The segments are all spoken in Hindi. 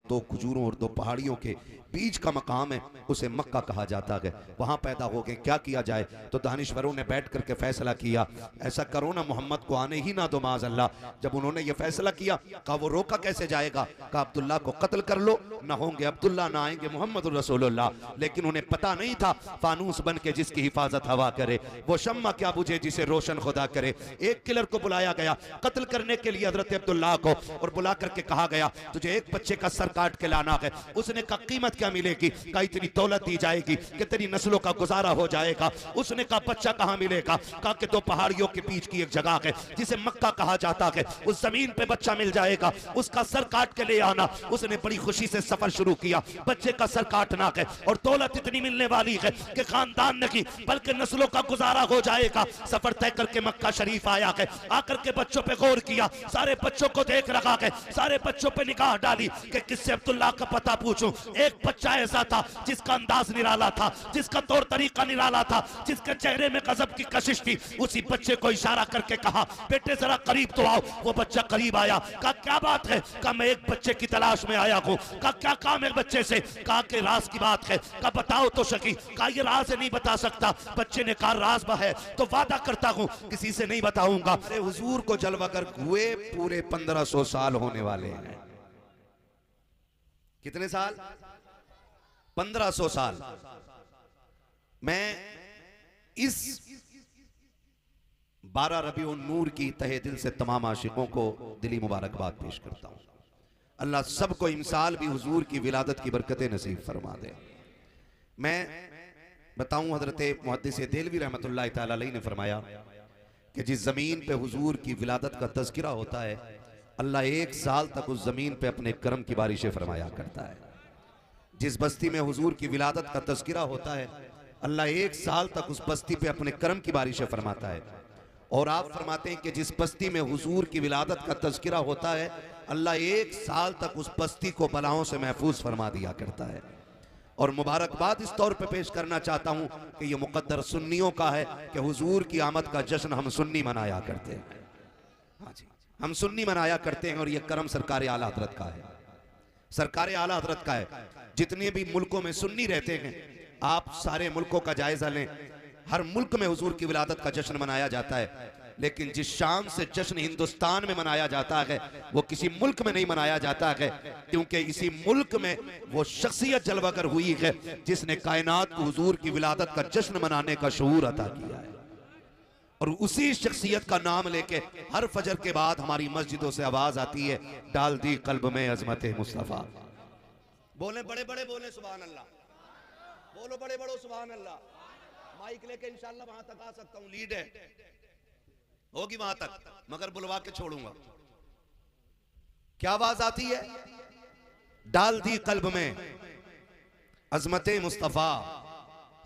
दो खजूरों और दो पहाड़ियों के बीच का मकाम है, उसे मक्का कहा जाता है। वहां पैदा हो गए। क्या किया जाए? तो दानिश्वरों ने बैठ करके फैसला किया, ऐसा करो ना मोहम्मद को आने ही ना दो माज अल्लाह। जब उन्होंने ये फैसला किया, कहा वो रोका कैसे जाएगा? कहा अब्दुल्ला को कत्ल कर लो, ना होंगे अब्दुल्ला ना आएंगे मोहम्मद रसूलुल्लाह। लेकिन उन्हें पता नहीं था फानूस बन के जिसकी हिफाजत हवा करे वो शम्मा क्या बुझे जिसे रोशन खुदा करे। एक किलर को बुलाया गया कत्ल करने के लिए हजरत अब्दुल्ला को, और बुला करके कहा गया तुझे एक बच्चे का सर काट के लाना है। उसने कहा कीमत क्या मिलेगी? कहा इतनी दौलत दी जाएगी कि तेरी नस्लों का गुजारा हो जाएगा। उसने कहा बच्चा कहां मिलेगा? कहा कि दो पहाड़ियों के बीच की एक जगह है जिसे मक्का कहा जाता है, उस जमीन पे बच्चा मिल जाएगा, उसका सर काट के ले आना। उसने बड़ी खुशी से सफर शुरू किया। बच्चे का सर काटना है और दौलत इतनी मिलने वाली है कि खानदान नहीं बल्कि नस्लों का गुजारा हो जाएगा। सफर तय करके मक्का शरीफ आया है। आकर के बच्चों पे गौर किया, सारे बच्चों को देख रखा है, सारे बच्चों पे निगाह डाली कि किससे अब्दुल्ला का पता पूछूं। एक बच्चा ऐसा था जिसका अंदाज निराला था, जिसका तौर तरीका निराला था, जिसके चेहरे में गजब की कशिश थी। उसी बच्चे को इशारा करके कहा बेटे जरा करीब तो आओ। वो बच्चा करीब आया। कहा क्या बात है? कहा मैं एक बच्चे की तलाश में आया हूं। कहा क्या काम है बच्चे से? कहा कि राज की बात है। कहा बताओ तो सकी। कहा ये राज नहीं बता सकता। बच्चे ने कहा राज है तो वादा करता हूं किसी से नहीं बताऊंगा। अरे हुजूर को जलवागर हुए पूरे 1500 साल होने वाले हैं। कितने साल? 1500 साल। मैं इस 12 रबीउन नूर की तहे दिल से तमाम आशिकों को दिली मुबारकबाद पेश करता हूं। अल्लाह सबको इमसाल भी हुजूर की विलादत की बरकतें नसीब फरमा दे। मैं बताऊं हजरत मुहद्दिस देलवी रहमतुल्लाह तआला अलैहि ने फरमाया कि जिस जमीन पे हुजूर की विलादत का तज़किरा होता है, अल्लाह 1 साल तक उस जमीन पे अपने करम की बारिशें फरमाया करता है। जिस बस्ती में हुजूर की विलादत का तज़किरा होता है, अल्लाह 1 साल तक उस बस्ती पे अपने करम की बारिशें फरमाता है। और आप फरमाते हैं कि जिस बस्ती में हुजूर की विलादत का तज़किरा होता है, अल्लाह 1 साल तक उस बस्ती को बलाओं से महफूज फरमा दिया करता है। और मुबारकबाद इस तौर पे पेश करना चाहता हूं कि यह मुकद्दर सुन्नियों का है कि हुजूर की आमद का जश्न हम सुन्नी मनाया करते हैं। हाँ जी, हम सुन्नी मनाया करते हैं और यह करम सरकार आला हजरत का है, सरकार आला हजरत का है। जितने भी मुल्कों में सुन्नी रहते हैं, आप सारे मुल्कों का जायजा लें, हर मुल्क में हुजूर की विलादत का जश्न मनाया जाता है। लेकिन जिस शान से जश्न हिंदुस्तान में मनाया जाता है वो किसी मुल्क में नहीं मनाया जाता है, क्योंकि इसी मुल्क में वो शख्सियत जलवागर हुई है जिसने कायनात को हुजूर की विलादत का जश्न मनाने का शऊर अता किया है। और उसी शख्सियत का नाम लेके हर फजर के बाद हमारी मस्जिदों से आवाज आती है, डाल दी कल्ब में अजमत मुस्तफा। बोले बड़े बड़े बोले सुभान अल्लाह, बोलो बड़े बड़ो सुभान अल्लाह। माइक लेके इंशाल्लाह वहां तक आ सकता हूं, लीड है होगी वहां तक, मगर बुलवा के छोड़ूंगा। क्या आवाज आती है? डाल दी कल्ब में अजमत मुस्तफा,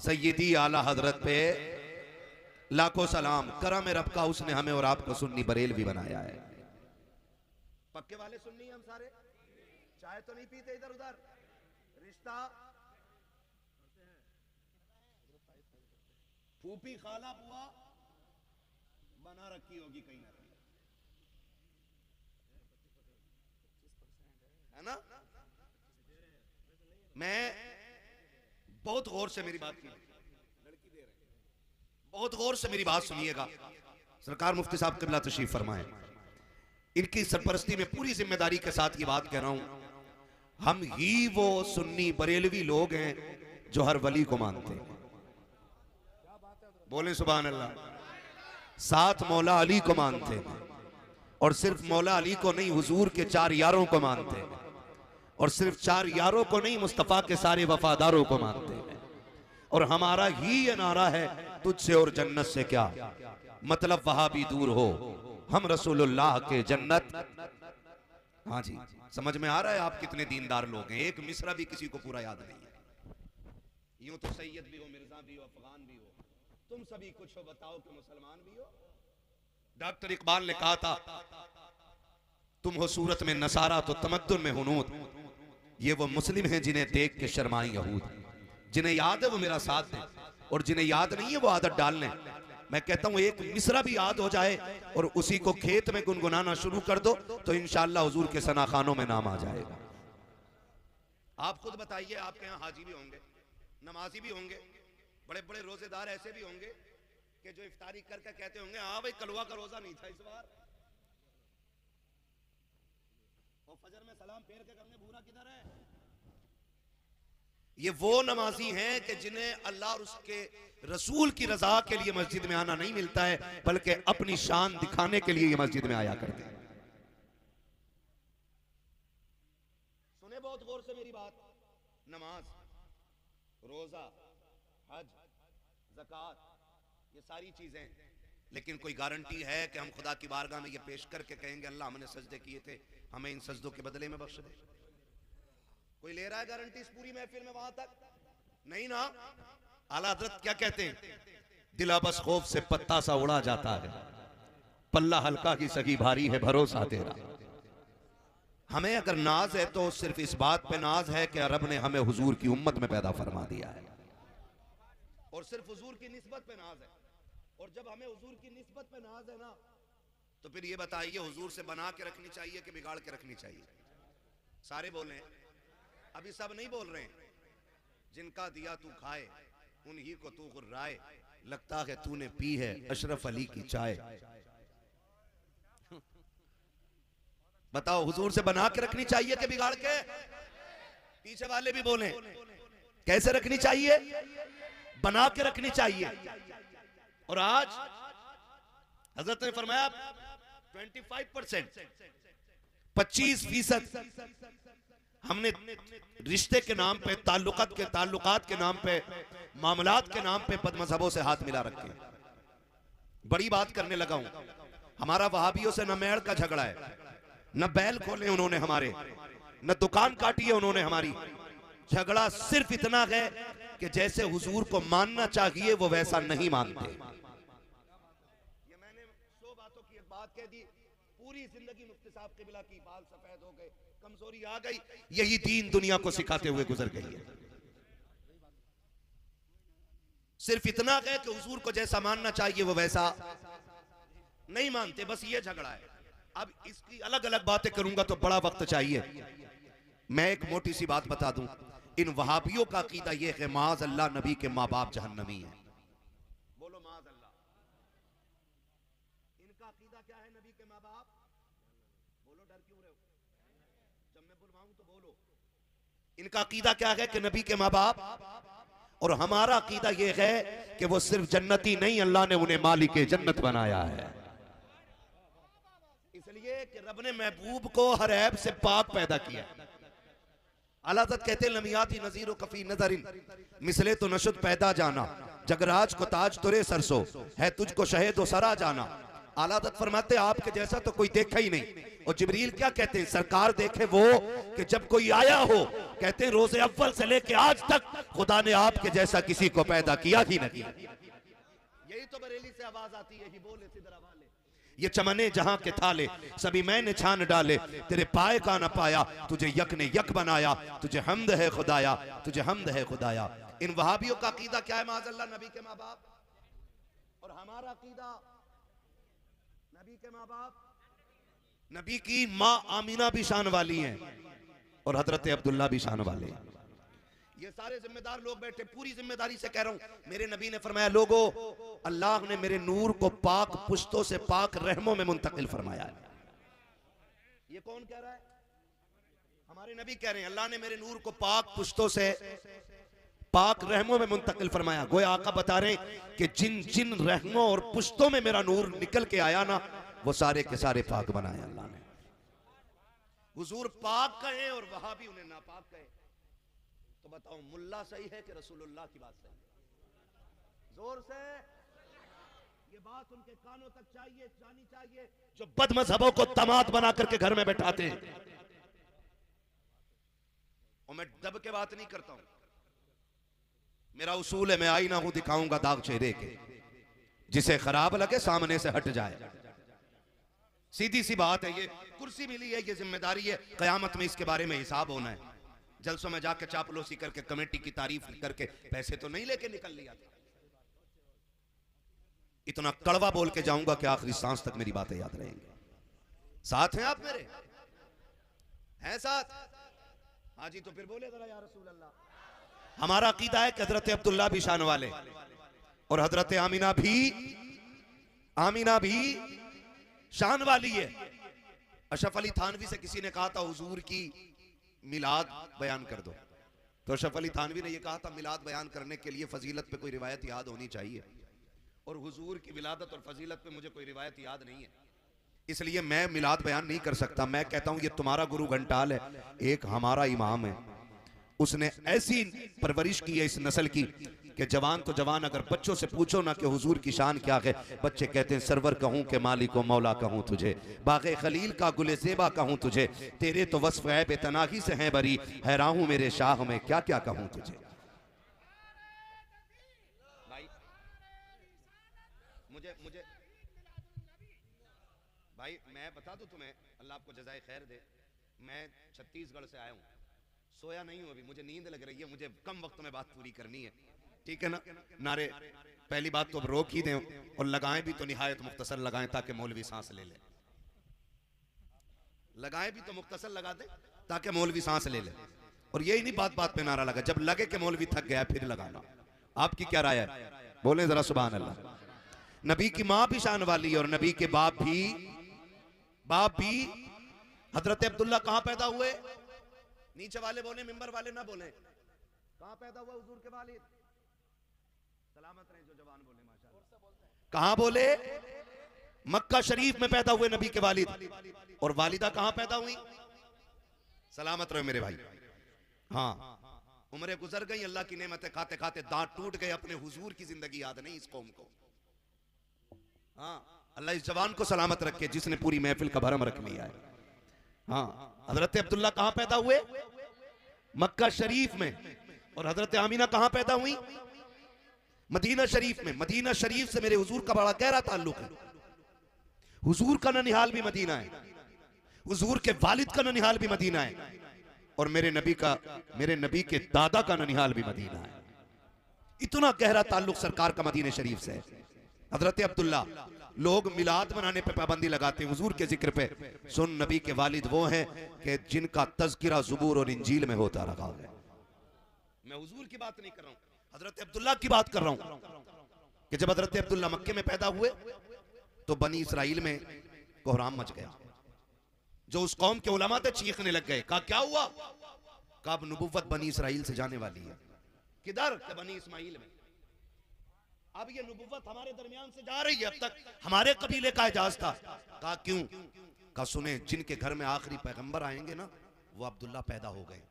सैयदी आला हजरत पे लाखों सलाम। करम रब का उसने हमें और आपको सुन्नी बरेलवी बनाया है। पक्के वाले सुन्नी हम सारे, चाय तो नहीं पीते इधर उधर, रिश्ता फूफी खाला बुआ बना रखी होगी कहीं ना कहीं, है ना? मैं बहुत गौर से मेरी बात की, बहुत गौर से मेरी बात सुनिएगा। सरकार मुफ्ती साहब क़िबला तशरीफ फरमाए, इनकी सरपरस्ती में पूरी जिम्मेदारी के साथ ये बात कह रहा हूं। हम ही वो सुन्नी बरेलवी लोग हैं जो हर वली को मानते हैं। बोले सुभान अल्लाह। साथ मौला अली को मानते हैं, और सिर्फ मौला अली को नहीं, हुजूर के 4 यारों को मानते हैं, और सिर्फ 4 यारों को नहीं, मुस्तफा के सारे वफादारों को मानते हैं। और हमारा ही ये नारा है, तुझसे और जन्नत से क्या मतलब, वहां भी दूर हो हम रसूलुल्लाह के जन्नत। हाँ जी, समझ में आ रहा है आप कितने दीनदार लोग हैं? एक मिसरा भी किसी को पूरा याद नहीं है। यूं तो सैयद भी हो, मिर्जा भी हो, अफगान भी हो, तुम सभी कुछ हो, बताओ कि मुसलमान भी हो। डॉक्टर इकबाल ने कहा था, तुम हो सूरत में नसारा तो तमद्दुन में हुनूद। ये वो मुस्लिम हैं जिन्हें देख के शर्माए यहूद। जिन्हें याद है वो मेरा साथ दें, और जिन्हें याद नहीं है वो आदत डाल लें। मैं कहता हूं एक मिसरा भी याद हो जाए और उसी को खेत में गुनगुनाना शुरू कर दो तो इंशाअल्लाह हुजूर के सनाखानों में नाम आ जाएगा। आप खुद बताइए, आपके यहाँ हाजी भी होंगे, नमाजी भी होंगे, बड़े बड़े रोजेदार ऐसे भी होंगे कि जो इफ्तारी करके कहते होंगे हाँ भाई कलवा का रोजा नहीं था इस बार, और फजर में सलाम फेर के करने भूरा किधर है। ये वो नमाजी हैं कि जिन्हें अल्लाह और उसके रसूल की रजा के लिए मस्जिद में आना नहीं मिलता है, बल्कि अपनी शान दिखाने के लिए ये मस्जिद में आया करते हैं। सुने बहुत गौर से मेरी बात, नमाज, रोजा, हज, ज़कात, ये सारी चीजें, लेकिन कोई गारंटी है कि हम खुदा की बारगाह में ये पेश करके कहेंगे अल्लाह हमने सजदे किए थे, हमें इन सजदों के बदले में बख्श दे? कोई ले रहा है गारंटी इस पूरी महफिल में? वहां तक नहीं ना। आला हजरत क्या कहते हैं, दिला बस खौफ से पत्ता सा उड़ा जाता है, पल्ला हल्का की सगी भारी है भरोसा तेरा। हमें अगर नाज है तो सिर्फ इस बात पे नाज है कि रब ने हमें हुजूर की उम्मत में पैदा फरमा दिया है, और सिर्फ हुजूर की निस्बत पे नाज है। और जब हमें हुजूर की निस्बत पे नाज है ना, तो फिर ये बताइए हुजूर से बना के रखनी चाहिए कि बिगाड़ के रखनी चाहिए? सारे बोले, अभी सब नहीं बोल रहे हैं। जिनका दिया तू खाए, उन्हीं को तू गुर्राए, लगता है तूने पी है अशरफ अली की चाय। बताओ हुजूर से बना के रखनी चाहिए कि बिगाड़ के? पीछे वाले भी बोले, कैसे रखनी चाहिए? बना के रखनी चाहिए। और आज हजरत ने फरमाया 25%, 25% हमने रिश्ते के नाम पे, ताल्लुकात के नाम पे, मामलात के नाम पे बदमज़हबों से हाथ मिला रखे। बड़ी बात करने लगा हूं, हमारा वहाबियों से न मेड़ का झगड़ा है, न बैल खोले उन्होंने हमारे, न दुकान काटी है उन्होंने हमारी। झगड़ा सिर्फ इतना है कि जैसे हुजूर को मानना चाहिए वो वैसा नहीं मानते। ये मैंने 100 बातों की एक बात कह दी, पूरी जिंदगी मुफ्ती साहब क़िबला की बाल सफेद हो गए, कमजोरी आ गई, यही दीन दुनिया को सिखाते हुए गुजर गई है। सिर्फ इतना है कि हुजूर को जैसा मानना चाहिए वो वैसा नहीं मानते, बस ये झगड़ा है। अब इसकी अलग अलग बातें करूंगा तो बड़ा वक्त चाहिए। मैं एक मोटी सी बात बता दूं, इन वहाबियों का अकीदा यह है माज़ अल्लाह नबी के माँ बाप जहन्नमी है। बोलो माज़ अल्लाह। इनका अकीदा क्या है? नबी के माँ बाप, बोलो डर क्यों रहे हो? जब मैं बुलवाऊं तो बोलो। इनका अकीदा क्या है कि नबी के माँ बाप, और हमारा अकीदा यह है कि वो सिर्फ जन्नती नहीं, अल्लाह ने उन्हें मालिक जन्नत बनाया है। इसलिए कि रब ने महबूब को हर ऐब से पाक पैदा किया। आला हज़रत कहते हैं लमियाती नज़ीर कफी नज़रिन मिसले तो नशुद पैदा जाना, जगराज को ताज तुरे सरसो है तुझको शहेद व सरा जाना। आला हज़रत फरमाते आपके जैसा तो कोई देखा ही नहीं। और जिब्रील क्या कहते हैं, सरकार देखे वो कि जब कोई आया हो, कहते हैं रोजे अव्वल से लेके आज तक खुदा ने आपके जैसा किसी को पैदा किया ही नहीं। यही तो बरेली से आवाज आती है, बोले सिदरा वाले ये चमने जहां के थाले सभी मैंने छान डाले, तेरे पाए का न पाया तुझे यक ने यक बनाया, तुझे हमद है खुदाया, तुझे हमद है खुदाया। इन वहाबियों का अकीदा क्या है? माज़अल्लाह नबी के माँ बाप। और हमारा अकीदा नबी के माँ बाप, नबी की माँ आमीना भी शान वाली हैं और हजरत अब्दुल्ला भी शान वाले हैं। ये सारे जिम्मेदार लोग बैठे, पूरी जिम्मेदारी से कह रहा हूं। मेरे नबी ने फरमाया लोगो अल्लाह ने मेरे नूर को पाक पुश्तों से पाक रहमों में मुंतकिल फरमाया है। ये कौन कह रहा है? हमारे नबी कह रहे हैं अल्लाह ने मेरे नूर को पाक पुश्तों से पाक रहमों में मुंतकिल फरमाया। गोया आका बता रहे कि जिन जिन रहमों और पुश्तों में मेरा नूर निकल के आया ना, वो सारे के सारे पाक बनाए अल्लाह ने। हुजूर पाक कहे और वहां भी उन्हें नापाक कहे, तो बताओ मुल्ला सही है कि रसूलुल्लाह की बात सही है? जोर से ये बात उनके कानों तक चाहिए, जानी चाहिए, जो बदमज़हबों को दामाद बना करके घर में बैठाते हैं। और मैं दब के बात नहीं करता हूं, मेरा उसूल है मैं आईना हूं दिखाऊंगा दाग चेहरे के, जिसे खराब लगे सामने से हट जाए। सीधी सी बात है, ये कुर्सी मिली है, ये जिम्मेदारी है, कयामत में इसके बारे में हिसाब होना है। जलसों में जाके चापलूसी करके कमेटी की तारीफ करके पैसे तो नहीं लेके निकल लिया था। इतना कड़वा बोल के जाऊंगा कि आखिरी सांस तक मेरी बातें याद रहेंगी। साथ हैं आप मेरे? हैं साथ? हाजी तो फिर बोले जरा या रसूल अल्लाह। हमारा अकीदा है कि हजरत अब्दुल्ला भी शान वाले और हजरत आमीना भी शान वाली है। अशरफ अली थानवी से किसी ने कहा था हुजूर की मिलाद बयान कर दो, तो अशरफ अली थानवी ने यह कहा था मिलाद बयान करने के लिए फजीलत पे कोई रिवायत याद होनी चाहिए, और हुजूर की विलादत और फजीलत पे मुझे कोई रिवायत याद नहीं है, इसलिए मैं मिलाद बयान नहीं कर सकता। मैं कहता हूं ये तुम्हारा गुरु घंटाल है, एक हमारा इमाम है, उसने ऐसी परवरिश की है इस नस्ल की कि जवान तो जवान, अगर बच्चों से पूछो ना कि हुजूर की शान क्या है, बच्चे कहते हैं सरवर कहूं के मालिक व मौला कहूं तुझे, बागे खलील का गुले ज़ेबा कहूं तुझे, तेरे तो वस्फ है बेतनाही से हैं बरी, हैरान हूं मेरे शाह में क्या क्या कहूं तुझे। मुझे भाई मैं बता दूं तुम्हें, अल्लाह आपको जज़ाए खैर दे, मैं छत्तीसगढ़ से आया हूं, सोया नहीं हूं अभी, मुझे नींद लग रही है, मुझे कम वक्त में बात पूरी करनी है, ठीक है ना। नारे पहली बात तो अब रोक ही दें और लगाएं भी तो निहायत मुख्तसर लगाएं ताकि मौलवी सांस ले ले, लगाएं भी तो मुख्तसर लगा दे ताकि मौलवी सांस ले ले, और यही नहीं बात बात पे नारा लगा, जब लगे कि मौलवी थक गया फिर लगाना। आपकी क्या राय है, बोले जरा सुभान अल्लाह। नबी की माँ भी शान वाली और नबी के बाप भी हजरत अब्दुल्ला कहां पैदा हुए, नीचे वाले बोले मिंबर वाले ना बोले, कहां पैदा हुआ हुजूर के वालिद, सलामत रहे जो जवान बोले माशाअल्लाह, कहां बोले, मक्का शरीफ में पैदा हुए नबी के वालिद, और वालिदा कहां पैदा हुई, सलामत रहे मेरे भाई। हाँ उम्रें गुजर गई, अल्लाह की नेमतें खाते खाते दांत टूट गए, अपने हुजूर की जिंदगी याद नहीं इस कौम को। हाँ अल्लाह इस जवान को सलामत रखे जिसने पूरी महफिल का भरम रख लिया है। हाँ हजरत अब्दुल्ला कहां पैदा हुए, मक्का शरीफ में, और हजरत आमीना कहां पैदा हुई, मदीना शरीफ में। मदीना शरीफ से मेरे हुजूर का बड़ा गहरा ताल्लुक है, हुजूर का ननिहाल भी मदीना है, हुजूर के वालिद का ननिहाल भी मदीना है, और मेरे नबी के दादा का ननिहाल भी मदीना है। इतना गहरा ताल्लुक सरकार का मदीने शरीफ से है। हजरत अब्दुल्ला, लोग मिलाद मनाने पे पाबंदी लगाते हैं हुजूर के जिक्र पे, सुन नबी के वालिद वो हैं कि जिनका तज़किरा ज़ुबूर और इंजील में होता रहा है। मैं हुजूर की बात नहीं कर रहा हूं, हजरत अब्दुल्ला की बात कर रहा हूं कि जब हजरत अब्दुल्ला मक्के में पैदा हुए तो बनी इसराइल में कोहराम मच गया, जो उस कौम के उलमा थे चीखने लग गए, कहा क्या हुआ, कहा अब नबुव्वत बनी इसराइल से जाने वाली है। किधर, के बनी इस्माइल में, अब ये नबुव्वत हमारे दरमियान से जा रही है, अब तक हमारे कबीले का एजाज था। कहा क्यों, कहा सुने जिनके घर में आखिरी पैगंबर आएंगे ना वो अब्दुल्ला पैदा हो गए।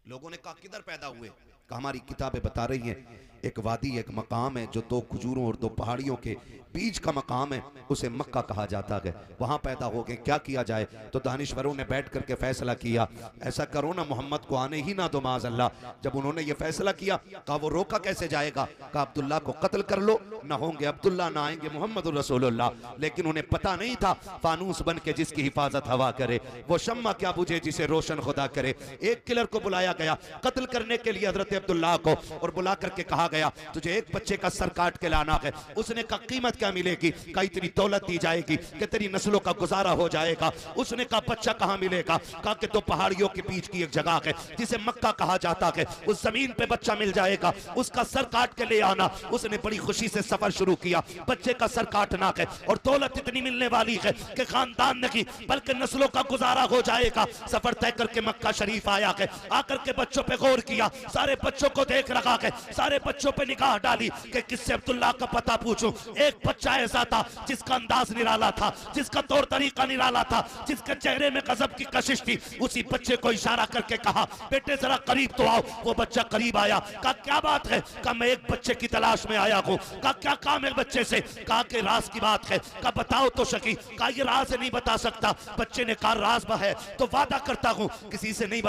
लोगों ने कहा किधर पैदा हुए, कहा हमारी किताबें बता रही हैं एक वादी, एक मकाम है जो दो खजूरों और दो पहाड़ियों के बीच का मकाम है, उसे मक्का कहा जाता है, वहां पैदा हो गए। क्या किया जाए, तो दानिश्वरों ने बैठ करके फैसला किया, ऐसा करो ना मोहम्मद को आने ही ना दो माज अल्लाह। जब उन्होंने ये फैसला किया, कहा वो रोका कैसे जाएगा, कहा अब्दुल्ला को कत्ल कर लो, ना होंगे अब्दुल्ला ना आएंगे मोहम्मद रसूलुल्लाह। लेकिन उन्हें पता नहीं था फानूस बन के जिसकी हिफाजत हवा करे वो शम्मा क्या बुझे जिसे रोशन खुदा करे। एक किलर को बुलाया गया कत्ल करने के लिए हजरत अब्दुल्ला को, और बुला करके कहा गया तुझे एक बच्चे का सर काट के लाना है। उसने कहा कीमत क्या मिलेगी, कहा इतनी दौलत दी जाएगी कि तेरी नस्लों का गुजारा हो जाएगा। उसने कहा बच्चा कहां मिलेगा, कहा कि तो पहाड़ियों के बीच की एक जगह है जिसे मक्का कहा जाता है, उस जमीन पे बच्चा मिल जाएगा, उसका सर काट के ले आना। उसने बड़ी खुशी से सफर शुरू किया, बच्चे का सर काटना है और दौलत इतनी मिलने वाली है कि खानदान नहीं बल्कि नस्लों का गुजारा हो जाएगा। सफर तय करके मक्का शरीफ आया है, आकर के बच्चों पे गौर किया, सारे बच्चों को देख रखा है, सारे बच्चों पे निगाह डाली कि किससे अब्दुल्ला का पता पूछूं। एक बच्चा ऐसा था जिसका अंदाज निराला था, जिसका तौर तरीका निराला था, जिसके चेहरे में गजब की कशिश थी। उसी बच्चे को इशारा करके कहा बेटे जरा करीब तो आओ। वो बच्चा करीब आया, कहा क्या बात है, कहा मैं एक बच्चे की तलाश में आया हूँ। कहा क्या काम है बच्चे से, कहा कि राज की बात है। कहा बताओ तो शकी, कहा ये राज नहीं बता सकता। बच्चे ने कहा राज है तो वादा करता हूँ किसी से नहीं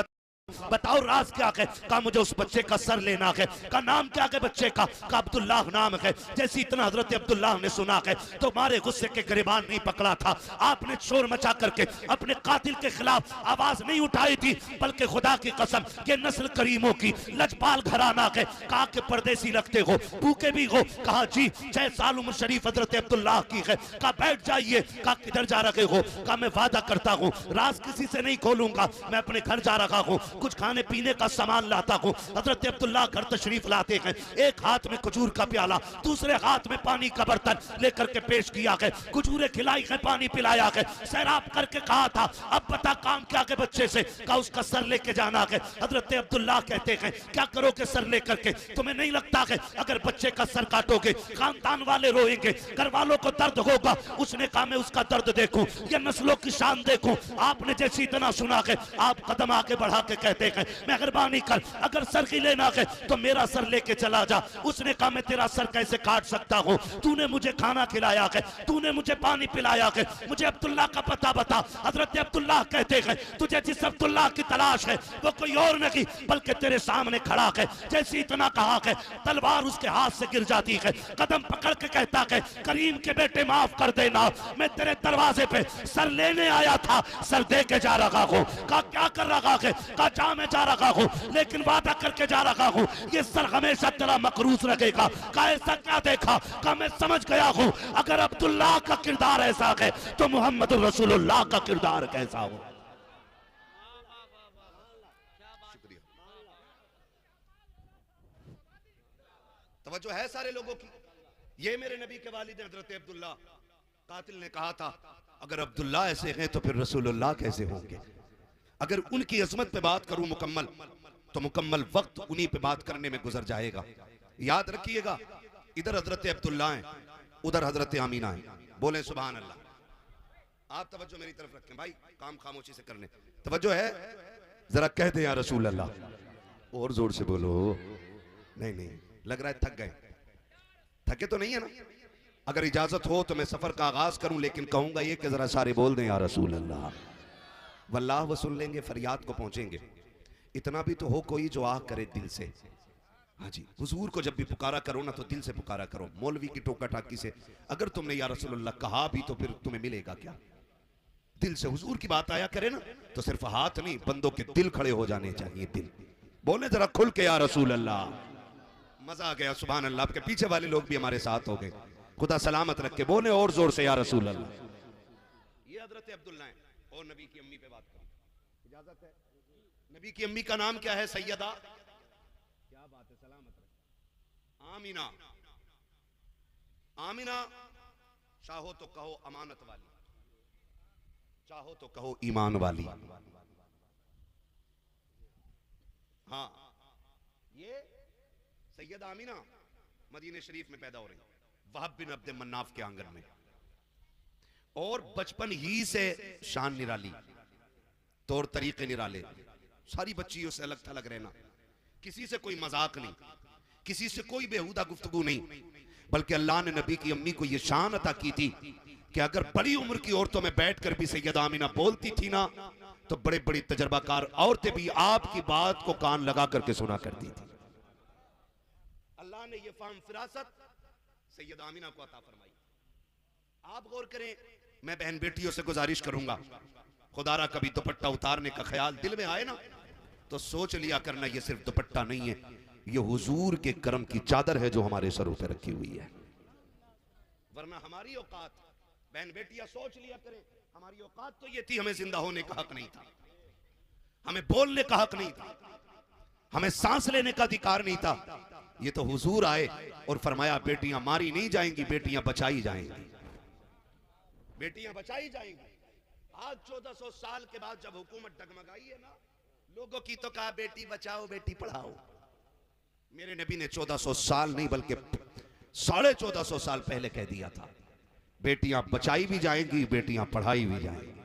बताओ राज क्या है। कहा मुझे उस बच्चे का सर लेना है। कहा नाम क्या है बच्चे का, कहा अब्दुल्लाह नाम है। जैसे इतना हजरत अब्दुल्लाह ने सुना है तो मारे गुस्से के गिरबान नहीं पकड़ा था, आपने शोर मचा करके अपने कातिल के खिलाफ आवाज नहीं उठाई थी, बल्कि खुदा की कसम ये नस्ल करीमों की लजपाल घराना है। कहा कि परदेसी लगते हो, भूखे भी हो, कहा जी 6 साल उम्र शरीफ हजरत अब्दुल्लाह की है। कहा बैठ जाइए, कहा किधर जा रहे हो, कहा मैं वादा करता हूँ राज किसी से नहीं खोलूंगा, मैं अपने घर जा रहा हूँ। कुछ खाने पीने का सामान लाता हूँ। हजरत अब्दुल्ला घर तशरीफ लाते हैं, एक हाथ में खजूर का प्याला, दूसरे हाथ में पानी का बर्तन लेकर के पेश किया है, खजूरें खिलाई है, पानी पिलाया है, सैराब करके कहा था अब बता काम क्या के बच्चे से, कहा उसका सर लेके जाना है। हजरत अब्दुल्ला कहते हैं क्या करोगे सर लेकर के, तुम्हें नहीं लगता है अगर बच्चे का सर काटोगे खानदान वाले रोएंगे, घर वालों को दर्द होगा। उसने कहा मैं उसका दर्द देखूं, ये नस्लों की शान देखूं। आपने जैसी इतना सुना है आप कदम आगे बढ़ा के कहते हैं मेहरबानी कर अगर सर की लेना है तो मेरा सर लेके चला जा। उसने कहा मैं तेरा सर कैसे काट सकता हूँ, तूने मुझे खाना खिलाया है, तूने मुझे पानी पिलाया है, मुझे अब्दुल्ला का पता बता। हजरत अब्दुल्ला कहते हैं तुझे जिस अब्दुल्ला की तलाश है वो कोई और नहीं बल्कि तेरे सामने खड़ा है। जैसे इतना कहा है तलवार उसके हाथ से गिर जाती है, कदम पकड़ के कहता है करीम के बेटे माफ कर देना, मैं तेरे दरवाजे पे सर लेने आया था, सर दे के जा रहा हूँ। कहा क्या कर रहा है, कहा जा मैं जा रहा हूँ लेकिन वादा करके जा रहा हूँ ये सर हमेशा तेरा मकरूज रखेगा। कहा ऐसा क्या देखा, कहा मैं समझ गया हूँ अगर अब्दुल्ला का किरदार ऐसा है तो मोहम्मद रसूलुल्लाह का किरदार कैसा हो। तवज्जो है सारे लोगों की। ये मेरे नबी के वालिद हजरत अब्दुल्ला, कातिल ने कहा था अगर अब्दुल्ला ऐसे हैं तो फिर रसूलुल्लाह कैसे होंगे। अगर उनकी अजमत पे बात करूं मुकम्मल तो मुकम्मल वक्त उन्हीं पे बात करने में गुजर जाएगा। याद रखिएगा इधर हजरत अब्दुल्ला हैं, उधर हजरत आमीना है। बोले सुभान अल्लाह। आप तवज्जो मेरी तरफ रखें भाई, काम खामोशी से करने तवज्जो है, जरा कह दे या रसूल अल्लाह। और जोर से बोलो। नहीं नहीं लग रहा है थक गए, थके तो नहीं है ना। अगर इजाजत हो तो मैं सफर का आगाज करूं, लेकिन कहूंगा ये कि जरा सारे बोल दें या रसूल अल्लाह। वल्लाह वो सुन लेंगे, फरियाद को पहुंचेंगे। इतना भी तो हो कोई जो आह करे दिल से। हाँ जी, हुजूर को जब भी पुकारा करो ना तो दिल से पुकारा करो, मौलवी की टोका टाकी से। अगर तुमने या रसूल अल्लाह कहा भी तो फिर तुम्हें मिलेगा क्या। दिल से हुजूर की बात आया करे ना तो सिर्फ हाथ नहीं बंदों के दिल खड़े हो जाने चाहिए। दिल बोले जरा खुल के या रसूल अल्लाह। मजा आ गया सुभान अल्लाह। आपके पीछे वाले लोग भी हमारे साथ हो गए, खुदा सलामत रख के बोले और जोर से या रसूल अल्लाह। ये हजरत अब्दुल्ला है। और नबी की अम्मी पे बात करूं, इजाजत है। नबी की अम्मी का नाम क्या है, सैयदा, क्या बात है, सलामत रहे, आमीना। आमीना चाहो तो कहो अमानत वाली, चाहो तो कहो ईमान वाली। हाँ ये सैयद आमीना मदीने शरीफ में पैदा हो रही, वहाब बिन अब्द मन्नाफ के आंगन में, और बचपन ही से शान निराली, तौर तरीके निराले, सारी बच्चियों से अलग थलग रहना, किसी से कोई मजाक नहीं, किसी से कोई बेहुदा गुफ्तगू नहीं, बल्कि अल्लाह ने नबी की अम्मी को यह शान अता की थी कि अगर बड़ी उम्र की औरतों में बैठकर भी सैयद आमीना बोलती थी ना तो बड़े बड़ी तजर्बाकार औरतें भी आपकी बात को कान लगा करके सुना करती थी। अल्लाह ने यह फाहम फिरासत सैयद आमीना को अता फरमाई। आप गौर करें, मैं बहन बेटियों से गुजारिश करूंगा, खुदारा कभी दुपट्टा उतारने का ख्याल दिल में आए ना तो सोच लिया करना ये सिर्फ दुपट्टा नहीं है, ये हुजूर के करम की चादर है जो हमारे सरों पे रखी हुई है। वरना हमारी औकात, बहन बेटियां सोच लिया करें, हमारी औकात तो ये थी हमें जिंदा होने का हक नहीं था, हमें बोलने का हक नहीं था, हमें सांस लेने का अधिकार नहीं था। ये तो हुजूर आए और फरमाया बेटियां मारी नहीं जाएंगी, बेटियां बचाई जाएंगी, बेटियां बचाई जाएंगी। आज 1400 साल के बाद जब हुकूमत डगमगाई है ना, लोगों की तो कहा बेटी बचाओ बेटी पढ़ाओ। मेरे नबी ने 1400 साल नहीं बल्कि 1450 साल पहले कह दिया था बेटियां बचाई भी जाएंगी, बेटियां पढ़ाई भी जाएंगी।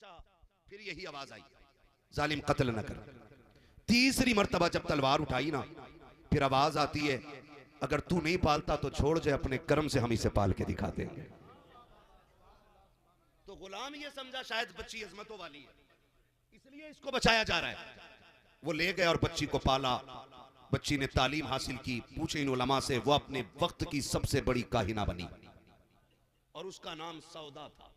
बचा। फिर यही आवाज आई, जालिम कत्ल न कर। तीसरी मर्तबा जब तलवार उठाई ना, फिर आवाज आती है, अगर तू नहीं पालता तो छोड़ जाए, अपने कर्म से हम इसे पाल के दिखा देंगे। तो गुलाम ये समझा शायद बच्ची अजमतों वाली है, इसलिए इसको बचाया जा रहा है। वो ले गया और बच्ची को पाला। बच्ची ने तालीम हासिल की, पूछे इन उलमा से, वो अपने वक्त की सबसे बड़ी काहिना बनी और उसका नाम सौदा था।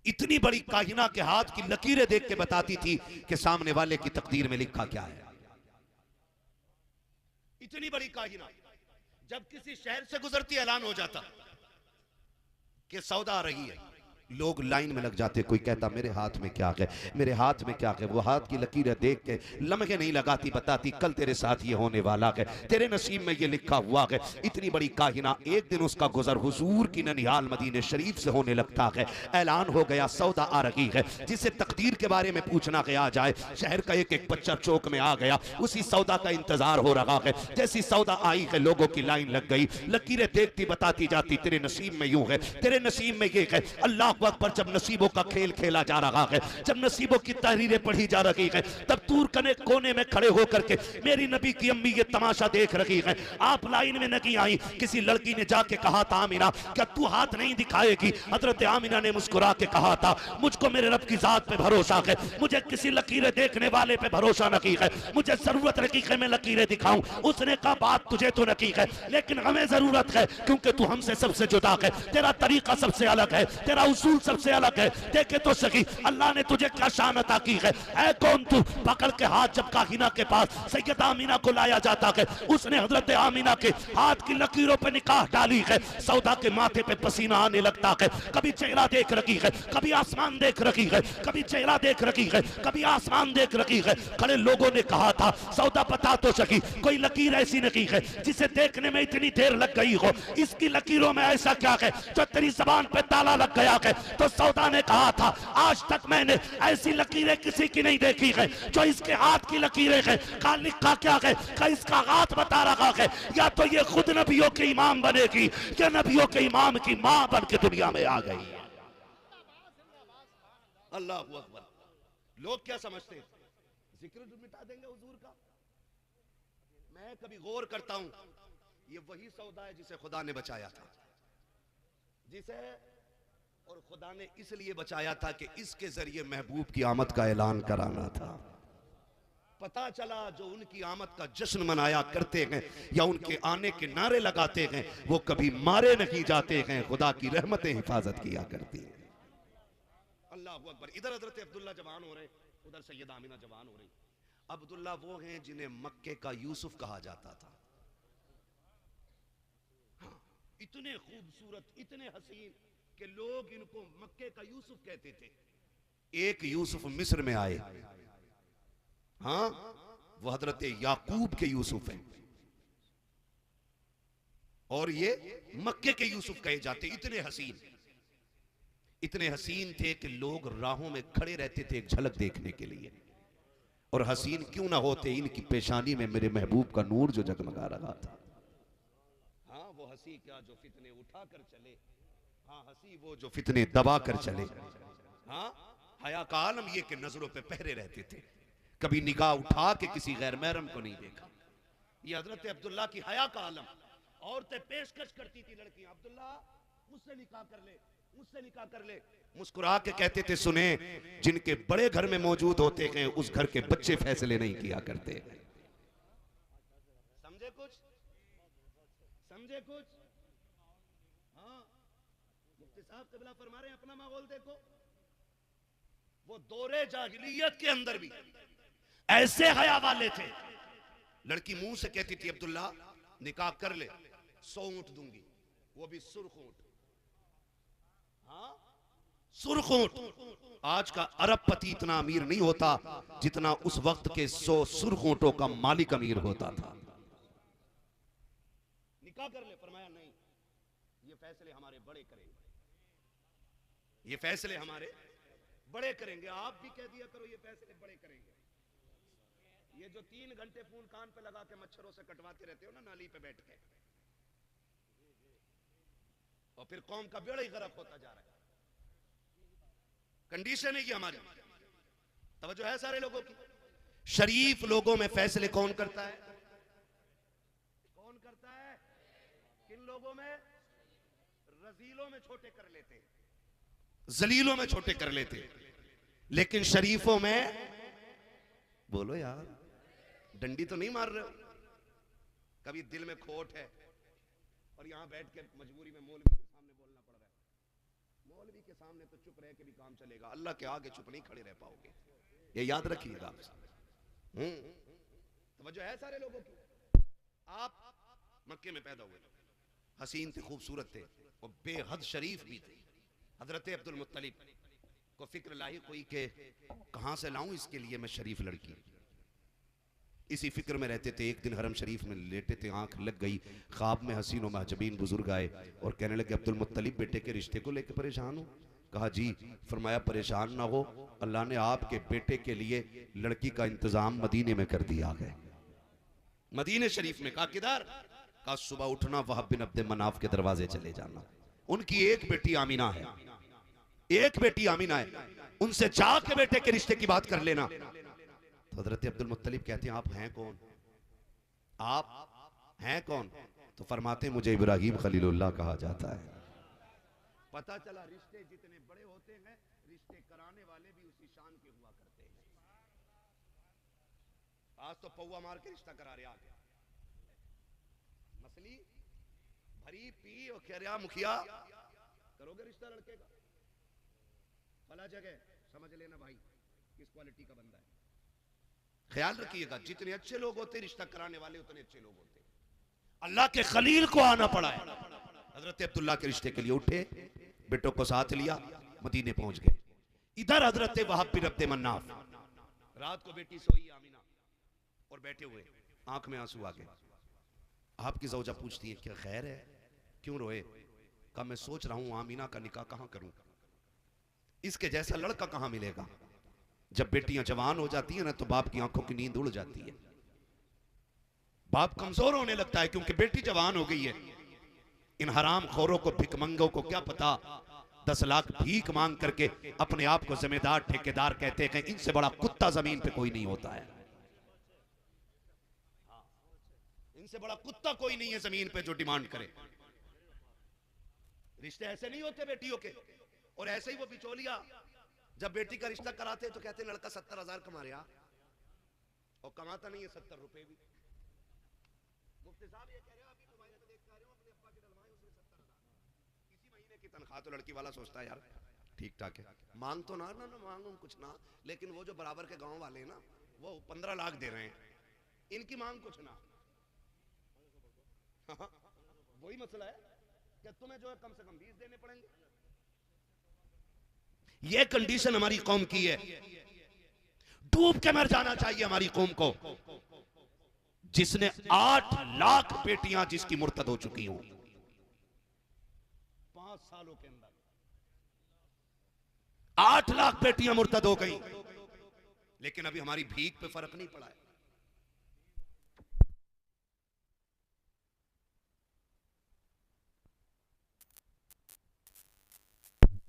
इतनी बड़ी काहिना के हाथ की लकीरें देख के बताती थी कि सामने वाले की तकदीर में लिखा क्या है। इतनी बड़ी काहिना, जब किसी शहर से गुजरती ऐलान हो जाता कि सौदा आ रही है, लोग लाइन में लग जाते। कोई कहता मेरे हाथ में क्या है, मेरे हाथ में क्या है। वो हाथ की लकीरें देख के लम्हे नहीं लगाती, बताती कल तेरे साथ ये होने वाला है, तेरे नसीब में ये लिखा हुआ है। इतनी बड़ी काहिना। एक दिन उसका गुजर हुजूर की ननिहाल मदीने शरीफ से होने लगता है। ऐलान हो गया सौदा आ रही है। जिसे तकदीर के बारे में पूछना गया जाए, शहर का एक एक बच्चा चौक में आ गया, उसी सौदा का इंतजार हो रहा है। जैसी सौदा आई है, लोगों की लाइन लग गई। लकीरें देखती बताती जाती, तेरे नसीब में यूं है, तेरे नसीब में ये है। अल्लाह पर जब नसीबों का खेल खेला जा रहा है, जब नसीबों की तहरीरें पढ़ी जा रही है, तब दूर कने कोने में खड़े होकर के मेरी नबी की अम्मी ये तमाशा देख रही है। आप लाइन में नहीं आई, किसी लड़की ने जाके कहा था, आमिना क्या तू हाथ नहीं दिखाएगी? हजरत आमिना ने मुस्कुरा के कहा था, मुझको मेरे रब की जात पे भरोसा है, मुझे किसी लकीरें देखने वाले पे भरोसा नहीं है, मुझे जरूरत नहीं है मैं लकीरें दिखाऊं। उसने कहा बात तुझे तो नहीं है, लेकिन हमें जरूरत है, क्योंकि तू हमसे सबसे जुदा है, तेरा तरीका सबसे अलग है, तेरा उसूल सबसे अलग है। देखे तो सही अल्लाह ने तुझे क्या शान अता की है। ऐ कौन तू? पकड़ के हाथ जब काहिना के पास सैयदा आमिना को लाया जाता है, उसने हजरत आमिना के हाथ की लकीरों पे निकाह डाली है। सौदा के माथे पे पसीना आने लगता है। कभी चेहरा देख रही है, कभी आसमान देख रही है, कभी चेहरा देख रही है, कभी आसमान देख रही है। खड़े लोगों ने कहा था, सौदा बता तो सही, कोई लकीर ऐसी नहीं है जिसे देखने में इतनी देर लग गई हो। इसकी लकीरों में ऐसा क्या है जो तेरी जबान पे ताला लग गया है? तो सौदा ने कहा था, आज तक मैंने ऐसी लकीरें किसी की नहीं देखी है जो इसके हाथ की लकीरें हैं। कहा लिखा क्या है? कहा इसका हाथ बता रहा है, या तो ये खुद नबियों के इमाम बनेगी या नबियों के इमाम की मां बन के दुनिया में आ गई है। अल्लाह अकबर। लोग क्या समझते हैं, जिक्र मिटा देंगे हुजूर का? मैं कभी गौर करता हूं, ये वही सौदा है जिसे खुदा ने बचाया था, जिसे और खुदा ने इसलिए बचाया था कि इसके जरिए महबूब की आमद का ऐलान कराना था। पता चला जो उनकी आमद का जश्न मनाया करते हैं या उनके आने के नारे लगाते हैं, वो कभी मारे नहीं जाते हैं, खुदा की रहमतें हिफाजत किया करती हैं। अल्लाह अकबर। इधर हजरत अब्दुल्ला जवान हो रहे, उधर सैयदा आमिना जवान हो रही। अब्दुल्ला वो हैं जिन्हें मक्के का यूसुफ कहा जाता था। हाँ, इतने खूबसूरत, इतने हसीन कि लोग इनको मक्के का यूसुफ कहते थे। एक यूसुफ मिस्र में आए, हाँ, वो हजरत याकूब के यूसुफ हैं, और ये मक्के के यूसुफ कहे जाते। इतने हसीन, इतने हसीन थे कि लोग राहों में खड़े रहते थे एक झलक देखने के लिए। और हसीन क्यों ना होते, इनकी पेशानी में मेरे महबूब का नूर जो जगमगा रहा था। हाँ, वो हंसी क्या जो फितने उठा कर चले, हाँ हंसी वो जो फितने दबा कर चले। हाँ, हया का आलम ये कि नजरों पे पहरे रहते थे, कभी निगाह उठा के किसी गैर महरम को नहीं देखा। ये हजरत अब्दुल्ला की हया का आलम। औरतें पेशकश करती थी, लड़कियां, अब्दुल्ला मुझसे निकाह कर ले, मुझसे निकाह कर ले। मुस्कुरा के कहते थे, सुने, जिनके बड़े घर में मौजूद होते हैं उस घर के बच्चे फैसले नहीं किया करते। समझे कुछ? समझे कुछ? हाँ, मुफ्ती साहब क़िबला फरमा रहे हैं, अपना माहौल देखो। वो दौरे जाहिलियत के अंदर भी ऐसे हया वाले थे। लड़की मुंह से कहती थी, अब्दुल्ला निकाह कर ले, 100 ऊंट दूंगी, वो भी सुर्ख ऊंट। हाँ, सुर्ख ऊंट। आज का अरबपति इतना अमीर नहीं होता जितना उस वक्त के 100 सुर्ख ऊंटों का मालिक अमीर होता था। निकाह कर ले, फरमाया नहीं, ये फैसले हमारे बड़े करेंगे, ये फैसले हमारे बड़े करेंगे। आप भी कह दिया करो ये फैसले बड़े करेंगे। ये जो 3 घंटे फोन कान पे लगा के मच्छरों से कटवाते रहते हो ना नाली पे बैठ के, और फिर कौम का बेड़ा ही गर्क होता जा रहा है। कंडीशन है ये हमारी। तवज्जो है सारे लोगों की। शरीफ लोगों में फैसले कौन करता है? कौन करता है? किन लोगों में? रजीलों में छोटे कर लेते, जलीलों में छोटे कर लेते, लेकिन शरीफों में, बोलो यार, डंडी तो नहीं मार रहे हो? कभी दिल में खोट है और यहां बैठ के मजबूरी में मौलवी के सामने बोलना पड़ रहा है। मौलवी के सामने तो चुप रह के भी काम चलेगा, अल्लाह के आगे चुप नहीं खड़े रह पाओगे, ये याद रखिएगा। तवज्जो है सारे लोगों की। आप मक्के में पैदा हुए, हसीन थे, खूबसूरत थे और बेहद शरीफ भी थे। हजरत अब्दुल मुत्तलिब को फिक्र लाही कोई के कहां से लाऊं इसके लिए मैं शरीफ लड़की। इसी फिक्र में रहते थे। एक दिन हरम शरीफ में लेटे थे, आंख लग गई, ख्वाब में हसीन और महजबीन बुजुर्ग आए और कहने लगे अब्दुल मुत्तलिब बेटे के रिश्ते को लेकर परेशान हो? कहा जी। फरमाया परेशान ना हो, अल्लाह ने आपके बेटे के लिए लड़की का इंतजाम मदीने में कर दिया है। मदीने शरीफ में। कहा किधर? कहा सुबह उठना वहाब बिन अब्द मनाफ के दरवाजे चले जाना, उनकी एक बेटी आमीना है, एक बेटी आमीना है, उनसे जाके बेटे के रिश्ते की बात कर लेना। तो हजरत अब्दुल मुत्तलिब कहते हैं आप हैं कौन? आप हैं कौन? तो फरमाते मुझे इब्राहिम खलीलुल्लाह कहा जाता है। पता चला रिश्ते जितने बड़े होते हैं, रिश्ते कराने वाले भी उसी शान के हुआ करते हैं। आज तो पौवा मार के रिश्ता करा रहे आगे, मछली भरी पी और कह रहा मुखिया करोगे रिश्ता लड़के का? फला जगह समझ लेना भाई किस क्वालिटी का बंदा है। ख्याल रखिएगा, जितने अच्छे लोग होते रिश्ता कराने वाले उतने अच्छे लोग होते। अल्लाह के खलील को आना पड़ा है। हजरत अब्दुल्लाह के रिश्ते के लिए उठे, बेटों को साथ लिया, मदीने पहुंच गए। इधर हजरत वहाब बिन अब्द मन्नाफ, रात को बेटी सोई आमीना और बैठे हुए, आंख में आंसू आ गए। आपकी ज़ौजा पूछती है क्या खैर है, क्यों रोए? कहा मैं सोच रहा हूं आमीना का निकाह कहां करूं, इसके जैसा लड़का कहां मिलेगा। जब बेटियां जवान हो जाती है ना तो बाप की आंखों की नींद उड़ जाती है, बाप कमजोर होने लगता है क्योंकि बेटी जवान हो गई है। इन हराम खोरों को, भिकमंगों को क्या पता 10 लाख भीख मांग करके अपने आप को जिम्मेदार ठेकेदार कहते हैं, इनसे बड़ा कुत्ता जमीन पे कोई नहीं होता है। इनसे बड़ा कुत्ता कोई नहीं है जमीन पे जो डिमांड करे। रिश्ते ऐसे नहीं होते बेटियों के। और ऐसे ही वो बिचौलिया जब बेटी का रिश्ता कराते तो कहते लड़का 70,000 कमा रहा और कमाता नहीं है 70 रुपए भी। मुफ्ती साहब ये कह रहे हो अभी तुम्हारे तो देख रहे हो अपने अब्बा की डलवाए उसमें 70,000 इसी महीने की तनख्वाह। तो लड़की वाला सोचता है यार ठीक ठाक है, मांग तो ना मांगू कुछ ना, लेकिन वो जो बराबर के गांव वाले हैं ना वो 15 लाख दे रहे हैं, इनकी मांग कुछ ना। वही मसला है कि तुम्हें जो है कम से कम 20 देने पड़ेंगे। यह कंडीशन हमारी कौम की है। डूब के मर जाना चाहिए हमारी कौम को, जिसने 8 लाख बेटियां जिसकी मुर्तद हो चुकी हूं 5 सालों के अंदर। 8 लाख बेटियां मुर्तद हो गई, लेकिन अभी हमारी भीख पे फर्क नहीं पड़ा है।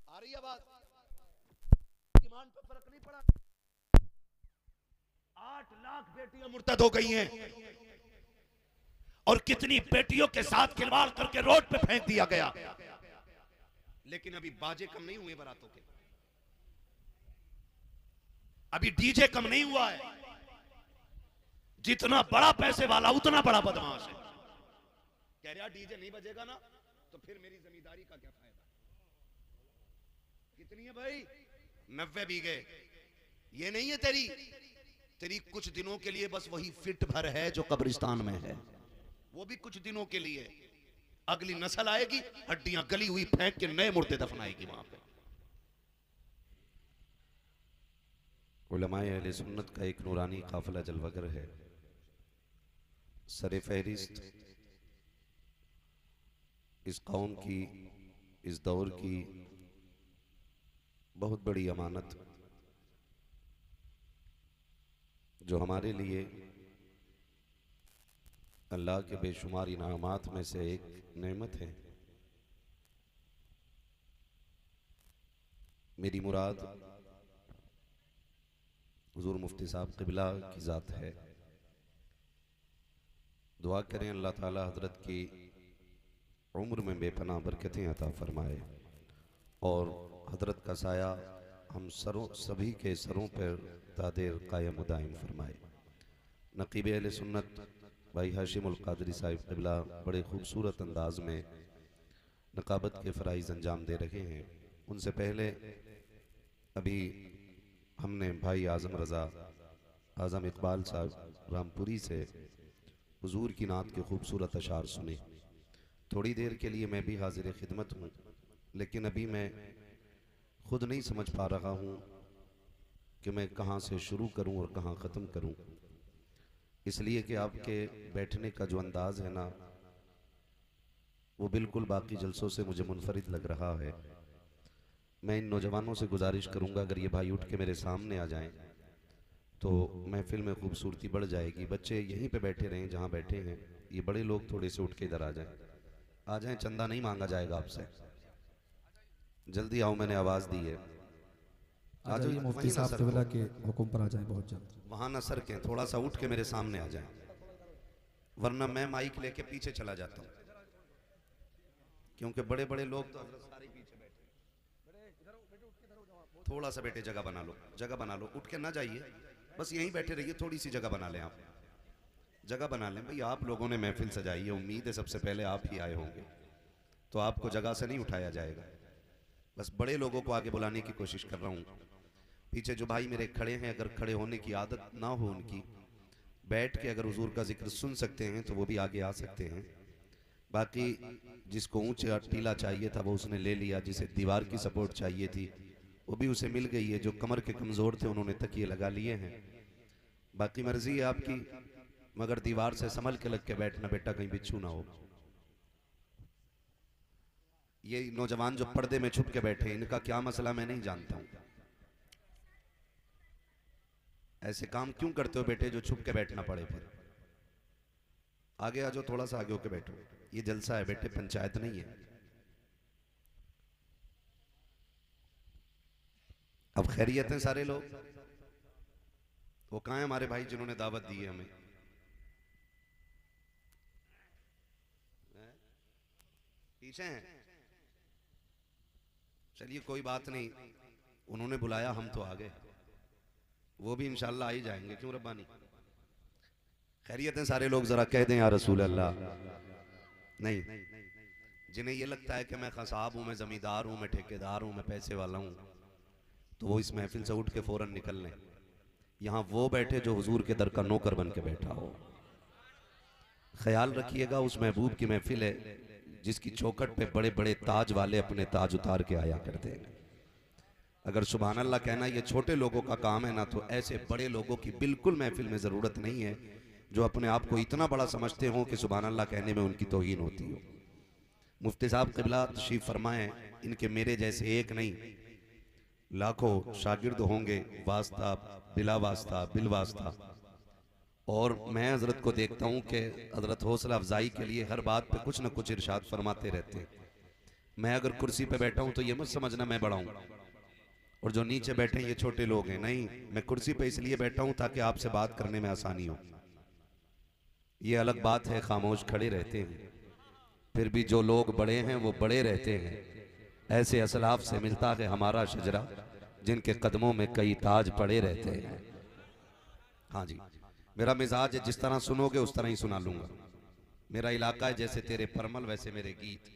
आ रही है बात? डिमांड पे फर्क नहीं पड़ा। 8 लाख बेटियां मुर्तद हो गई हैं और कितनी बेटियों के साथ खिलवाड़ करके रोड पे फेंक दिया गया। लेकिन अभी बाजे कम नहीं हुए बारातों के, अभी डीजे कम नहीं हुआ है। जितना बड़ा पैसे वाला उतना बड़ा बदमाश है। कह रहा डीजे नहीं बजेगा ना तो फिर मेरी जमींदारी का क्या फायदा। कितनी है भाई? 90 बीघे। ये नहीं है तेरी कुछ दिनों के लिए बस वही फिट भर है जो कब्रिस्तान में है, वो भी कुछ दिनों के लिए। अगली नस्ल आएगी हड्डियां गली हुई फेंक के नए मुर्दे दफनाएगी वहां पे। उलमाए अहले सुन्नत का एक नूरानी काफिला जलवागर है। सरे फहरिस्त इस कौम की, इस दौर की बहुत बड़ी अमानत जो हमारे लिए अल्लाह के बेशुमार इनामात में से एक नेमत है। मेरी मुराद हुजूर मुफ्ती साहब क़िबला की ज़ात है। दुआ करें अल्लाह ताला हज़रत की उम्र में बेपनाह बरकतें अता फरमाए और हज़रत का साया हम सभी के सरों पर तादेर कायम दायम फरमाए। नक़ीब अहले सुन्नत भाई हाशिमुल क़ादरी साहिब क़िबला बड़े खूबसूरत अंदाज में नक़ाबत के फ़राइज़ अंजाम दे रहे हैं। उनसे पहले अभी हमने भाई आज़म रज़ा आज़म इकबाल साहब रामपुरी से हुजूर की नात के खूबसूरत अशार सुने। थोड़ी देर के लिए मैं भी हाजिर खिदमत हूँ, लेकिन अभी मैं खुद नहीं समझ पा रहा हूँ कि मैं कहाँ से शुरू करूँ और कहाँ ख़त्म करूँ, इसलिए कि आपके बैठने का जो अंदाज़ है ना, वो बिल्कुल बाकी जलसों से मुझे मुनफरिद लग रहा है। मैं इन नौजवानों से गुजारिश करूँगा, अगर ये भाई उठ के मेरे सामने आ जाएं तो महफिल में खूबसूरती बढ़ जाएगी। बच्चे यहीं पे बैठे रहें जहाँ बैठे हैं, ये बड़े लोग थोड़े से उठ के इधर आ जाएं। चंदा नहीं मांगा जाएगा आपसे, जल्दी आओ, मैंने आवाज़ दी है। आ जाइए मुफ्ती साहब क़िबला के हुक्म पर आ जाएं बहुत जल्द। वहाँ न सर के थोड़ा सा उठ के मेरे सामने आ जाएं, वरना मैं माइक लेके पीछे चला जाता हूँ, क्योंकि बड़े बड़े लोग तो सारे पीछे बैठे। थोड़ा सा बेटे जगह बना लो, जगह बना लो, उठ के ना जाइए, बस यहीं बैठे रहिए, थोड़ी सी जगह बना लें, आप जगह बना लें। भाई आप लोगों ने महफिल सजाई है, उम्मीद है सबसे पहले आप ही आए होंगे, तो आपको जगह से नहीं उठाया जाएगा। बस बड़े लोगों को आगे बुलाने की कोशिश कर रहा हूँ। पीछे जो भाई मेरे खड़े हैं, अगर खड़े होने की आदत ना हो उनकी, बैठ के अगर हुजूर का जिक्र सुन सकते हैं तो वो भी आगे आ सकते हैं। बाकी जिसको ऊंचा टीला चाहिए था वो उसने ले लिया, जिसे दीवार की सपोर्ट चाहिए थी वो भी उसे मिल गई है। जो कमर के कमज़ोर थे उन्होंने तकिए लगा लिए हैं। बाकी मर्जी है आपकी, मगर दीवार से संभल के लग के बैठना बेटा, कहीं बिच्छू ना हो। ये नौजवान जो पर्दे में छुप के बैठे, इनका क्या मसला मैं नहीं जानता हूं। ऐसे काम क्यों करते हो बेटे जो छुप के बैठना पड़े? फिर आगे आ जाओ, थोड़ा सा आगे होके बैठो, ये जलसा है बेटे, पंचायत नहीं है। अब खैरियत हैं सारे लोग? वो कहाँ है हमारे भाई जिन्होंने दावत दी है हमें? पीछे हैं? चलिए कोई बात नहीं, उन्होंने बुलाया, हम तो आ गए, वो भी इंशाल्लाह आ ही जाएंगे। क्यों रब्बानी? खैरियत हैं सारे लोग? जरा कह दें या रसूल अल्लाह। नहीं, जिन्हें ये लगता है कि मैं खसाब हूं, मैं जमींदार हूं, मैं ठेकेदार हूं, मैं पैसे वाला हूं, तो वो इस महफिल से उठ के फौरन निकल लें। यहाँ वो बैठे जो हुजूर के दर का नौकर बन के बैठा हो। ख्याल रखिएगा, उस महबूब की महफिल है जिसकी चौखट पे बड़े बड़े ताज वाले अपने ताज उतार के आया करते हैं। अगर सुभान अल्लाह कहना ये छोटे लोगों का काम है ना, तो ऐसे बड़े लोगों की बिल्कुल महफिल में ज़रूरत नहीं है जो अपने आप को इतना बड़ा समझते हो कि सुभान अल्लाह कहने में उनकी तौहीन होती हो। मुफ्ती साहब क़िबला तशरीफ़ फरमाएं, इनके मेरे जैसे एक नहीं लाखों शागिर्द होंगे, वास्ता बिला वास्ता बिल वास्ता। और मैं हज़रत को देखता हूँ कि हज़रत हौसला अफजाई के लिए हर बात पे कुछ ना कुछ इरशाद फरमाते रहते हैं। मैं अगर कुर्सी पे बैठा हूँ तो ये मत समझना मैं बड़ा हूँ, और जो नीचे बैठे हैं ये छोटे लोग हैं। नहीं, मैं कुर्सी पे इसलिए बैठा हूँ ताकि आपसे बात करने में आसानी हो। ये अलग बात है, खामोश खड़े रहते हैं, फिर भी जो लोग बड़े हैं वो बड़े रहते हैं। ऐसे असलाफ से मिलता है हमारा शजरा, जिनके कदमों में कई ताज पड़े रहते हैं। हाँ जी, मेरा मिजाज है, जिस तरह सुनोगे उस तरह ही सुना लूंगा। मेरा इलाका है जैसे तेरे परमल वैसे मेरे गीत।